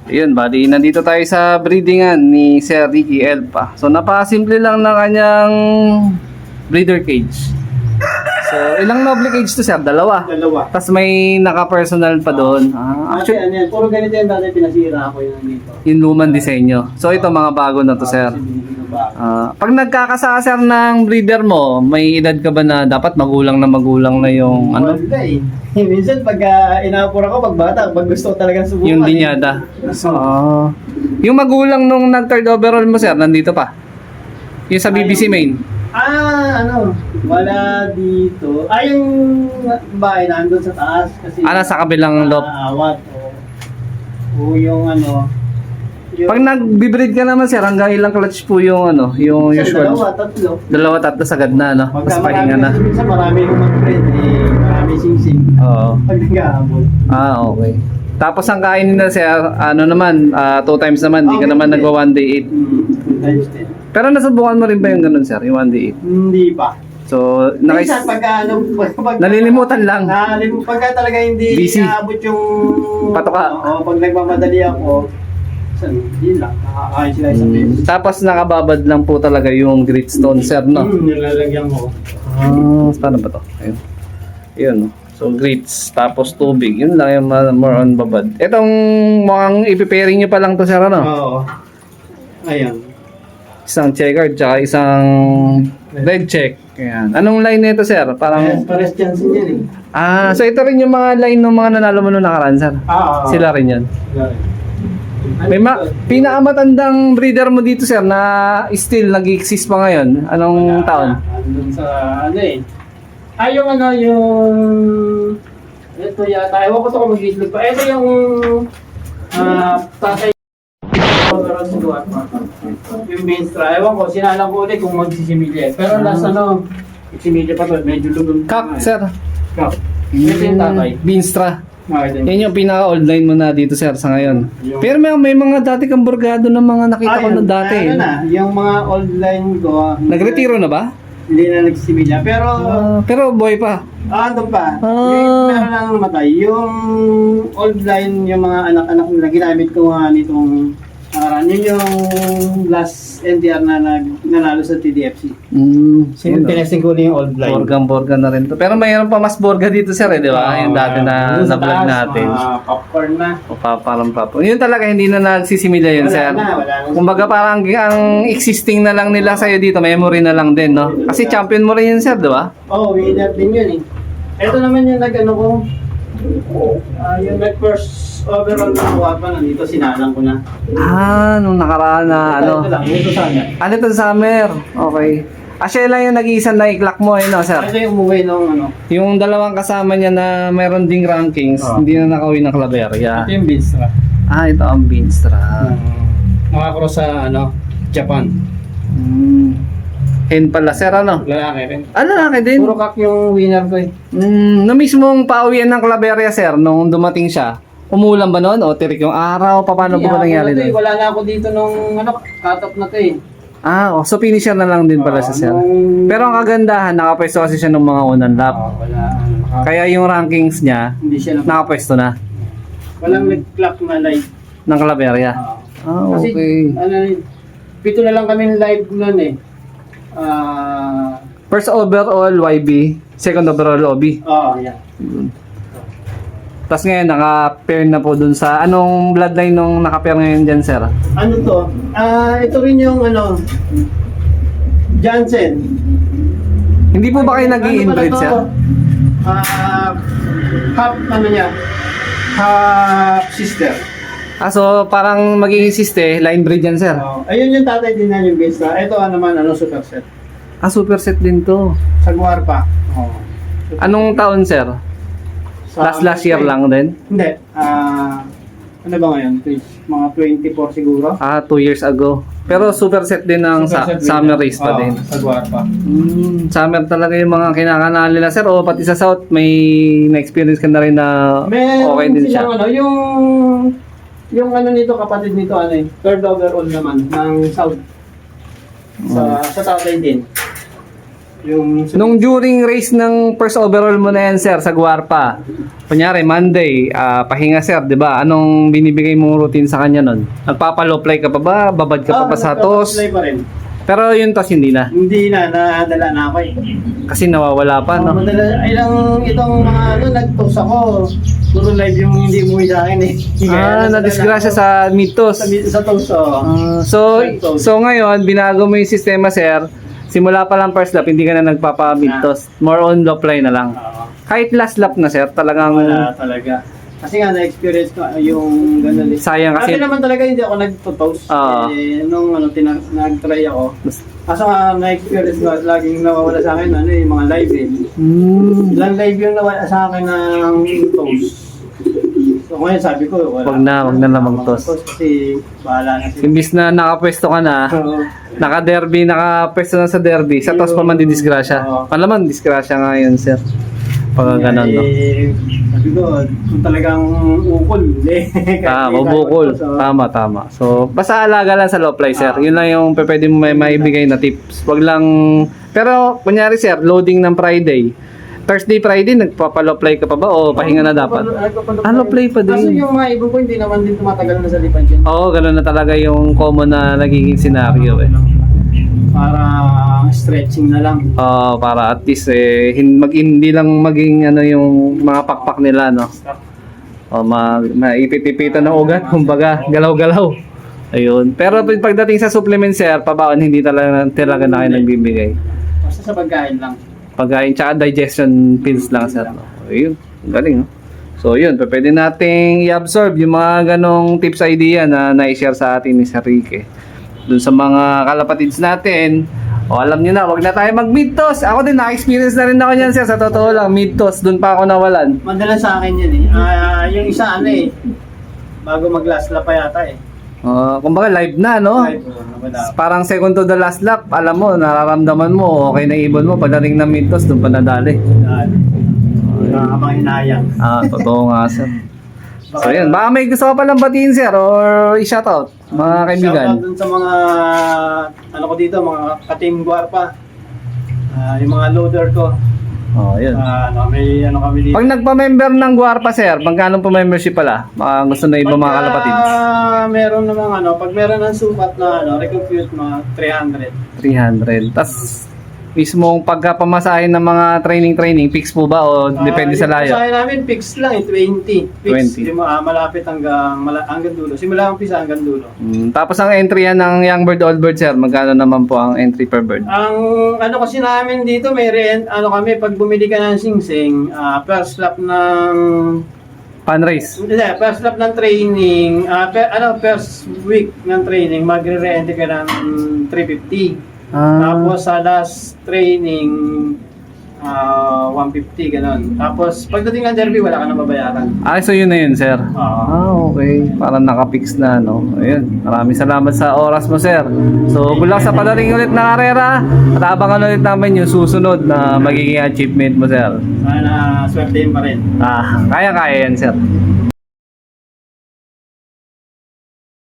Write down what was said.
Ayun, bali, nandito tayo sa breedingan ni Sir Ricky Elpa. So, napakasimple lang ng kanyang breeder cage. So, ilang noble cage to, sir? Dalawa. Dalawa. Tapos may naka-personal pa doon. Actually, ano yan, puro ganito yan dati pinasira ako yun dito. Yung lumang disenyo. So, ito mga bago na to, sir. Pag nagkakasaka, sir, ng breeder mo, may edad ka ba na dapat magulang na yung ano? Wala eh. Minsan pag inapura ko, pag bata, pag gusto ko talagang subukan. Yung linyada. Yung magulang nung nag-third overall mo, sir, nandito pa? Yung sa BBC Main? Wala dito. Yung bahay nandun sa taas kasi Nasa kabilang lot. awat o yung ano. Yung, Pag nag-breed ka naman, sir, hanggang ilang clutch po yung ano, yung sa usual? dalawa, tatlo. 2, 3 sagad na, no? Pagka Mas marami pahinga na. kasi minsan marami yung mag-friend marami sing-sing. Oo. Pag nag-aabot. Okay. Tapos ang kain nila, sir, ano naman, 2 times naman, hindi ka naman nagwa 1 day 8. 2 times 10. Pero nasubukan mo rin ba yung ganun, sir, yung 1 day Hindi pa. 8? So, Minsan pagka nalilimutan lang. Pagka talaga hindi Busy. naabot yung Patoka. Oo, pag nagmamadali ako, yun lang, nakakain sila isang beses. Tapos nakababad lang po talaga yung gritstone, sir, no? Nilalagyan ko. Paano ba to? Ayun. Yun, no? So, grits, tapos tubig. Yun lang yung more on babad. Itong mukhang ipipairing nyo pa lang to, sir, ano? Oo. Ayan. Isang checkered, tsaka isang red check. Ayan. Anong line nito, sir? Parang... Pares Jansen yan eh. So ito rin yung mga line ng mga nanalo mo nung nakaraan, sir? Sila rin yun. May pinakamatandang breeder mo dito, sir, na still nag-exist pa ngayon. Anong taon? Andun sa ano eh. Ito yata. Ewan ko ito kung mag-islog pa. Ito yung tatay yung Binstra. Ewan ko, sinalang ko ulit kung magsisimilya. Pero last similya pa to. Medyo lulong. Kak, sir. Kak. Ito yung tatay. Binstra. Yan Yan yung pinaka-old line mo na dito, sir, sa ngayon. Pero may mga dati kang burgado na mga nakita ko na dati. Ano na, yung mga old line ko. Nagretiro na ba? Hindi na nagsisimilya. Pero Pero boy pa. andun pa. Yung meron lang namatay. Yung old line, yung mga anak-anak nila, ginamit ko nga nitong nakaraan. Yun yung last NTR na nanalo sa TDFC. Tinesting ko yung old line. Borga na rin to. Pero mayroon pa mas borga dito, sir, di ba? Yung dati na na-vlog natin. Popcorn na. Parang papo. Yun talaga, hindi na nagsisimilya yun, sir. Wala na. Kumbaga parang ang existing na lang nila sa'yo dito, memory na lang din, no? Kasi champion mo rin yun, sir, di ba? Winner din yun eh. Ito naman yung nag-ano ko. Yung nag-first overall na kuha pa, nandito sinalang ko na. Nung nakaraan na, Ito lang, ito sana. Ito summer. Okay. Siya lang yung nag-iisang na-clock mo, no, sir? Ito yung umuwi nung Yung dalawang kasama niya na mayroon ding rankings, hindi na nakauwi ng Claveria. Ito yung Binstra. Ito ang Binstra. Nakakross sa Japan. Hen pala, sir, ano? Lalaki rin. Lalaki din. Puro kak yung winner ko eh. Na mismong pauwian ng Claveria, sir, nung dumating siya, umulan ba noon o tirik yung araw? Paano ba nangyari doon? Wala na ako dito nung cut-off na to eh. So finisher na lang din pala siya, sir. Pero ang kagandahan, nakapwesto kasi siya ng mga unang lap. Wala. Kaya yung rankings niya, Hindi siya nakapwesto na walang nag-clock na live. ng Claveria. Kasi, Okay. 7 na lang kami live nun eh. First overall, YB. Second overall, OB. Yeah. Tapos ngayon, naka-pair na po dun sa... Anong bloodline nung naka-pair ngayon dyan, sir? Ano to? Ito rin yung Jansen. Hindi po ba kayo nag-i-inbreed, sir? Half niya. Half sister. So parang magiging siste, line breed yan, sir? Ayun yung tatay din na yung base na. Ito naman, super set. Super set din to. Saguar pa. Anong taon, sir? Last year lang din? Hindi. Ano ba ngayon? Mga 24 siguro. 2 years ago. Pero super set din ng summer race pa din. Saguar pa. Summer talaga yung mga kinakanal nila, sir. O pati sa South, may na-experience ka na rin na okay din siya. Yung nito, kapatid nito, third overall naman ng South. Sa tatay din. Yung Nung during race ng first overall mo na yan, sir, sa Guarpa, kunyari, Monday, pahinga, sir, di ba? Anong binibigay mong routine sa kanya nun? Nagpapa-low fly ka pa ba? Babad ka pa ba sa toss? Play pa rin. Pero yung toss, hindi na. Hindi na, nadala na ako eh. Kasi nawawala pa, no? Madala, itong mga nag-toss ako. Puro live yung hindi umuwi sa akin eh. Na-disgrasya sa mid-toss. Sa toss, oh. So ngayon, binago mo yung sistema, sir. Simula pa lang first lap, hindi ka na nagpapa-mid-toss. More on low fly na lang. Kahit last lap na, sir, talagang Wala talaga. Kasi nga, na-experience ko yung gano'n eh. sayang kasi. Kasi naman talaga hindi ako nag-toss. Nung nag-try ako. Kaso nga, na-experience ko, laging nawawala sa akin, yung mga live eh. Ilang live yung nawala sa akin ng toss. So ngayon sabi ko, Wag na lamang toss. Kasi bahala na sila. Imbis na nakapwesto ka na, naka-derby, nakapwesto na sa derby, sa toss pa man disgrasya. Palaman, disgrasya nga yun, sir. Pag ganun, no? Sabi ko, kung talagang ukol, Bubukol. Tama. So, basta alaga lang sa low fly, sir. Yun lang yung pwede mo may maibigay na tips. Wag lang, pero, kunyari, sir, loading ng Friday. Thursday, Friday, nagpapa-low fly ka pa ba? O pahinga na dapat? Low fly pa Kasi din. yung mga ibon ko, hindi naman din tumatagal na sa lipan dyan. Oo, ganun na talaga yung common na nagiging scenario, eh. Para stretching na lang. Para at least hindi lang maging ano yung mga pakpak nila, no. Maipit-ipitan ng ugat, kumbaga galaw-galaw. Ayun. Pero pagdating sa supplement, sir, pabaon hindi talaga na kayo nagbibigay. Basta sa pagkain lang. Pagkain tsaka digestion pills lang, sir. No? Ayun. Galing, no. So yun, pwede nating i-absorb yung mga ganong tips idea na na-share sa atin ni Sir Rique. Dun sa mga kalapatids natin, alam nyo na, wag na tayo mag-mid-toss. Ako din, na-experience na rin ako yan, sir. Sa totoo lang, mid-toss, dun pa ako nawalan. Madalas sa akin yan eh. Yung isa bago mag-last lap pa yata eh. Kumbaga live na, no? Parang second to the last lap, alam mo, nararamdaman mo, okay na ibon mo, pagdating ng mid-toss, dun pa nadali. Nakakabang hinayang. Totoo nga, sir. So yun, baka may gusto ka palang batiin, sir, or i-shoutout, mga kaibigan. Shoutout dun sa mga, ko dito, mga ka-team Guarpa. Yung mga loader ko. Yun. May kami dito. Pag nagpa-member ng Guarpa, sir, magkano po membership pala? Gusto na iba mga kalapatids? Meron namang pag meron ng sukat na recompute mga 300. 300. Tas mismong pagkapamasahin ng mga training, fix po ba o depende sa layo? Sa namin fix lang 20. Fix. 20. Yung malapit hanggang dulo. Simula ang pisa hanggang dulo. Tapos ang entry yan ng young bird, old bird, sir, magkano naman po ang entry per bird? Ang kasi namin dito may kami pag bumili ka ng singsing, first lap ng Pan-race? first lap ng training, first week ng training, magre-rent ka ng 350. Tapos sa last training, 150, ganun. Tapos pagdating ng derby, wala ka na babayaran. So yun na yun, sir? Okay. Parang nakapix na, no? Ayun. Maraming salamat sa oras mo, sir. So, good luck sa padating ulit na karera. At abangan ulit namin yung susunod na magiging achievement mo, sir. Sana swertein pa rin. Kaya-kaya yan, sir.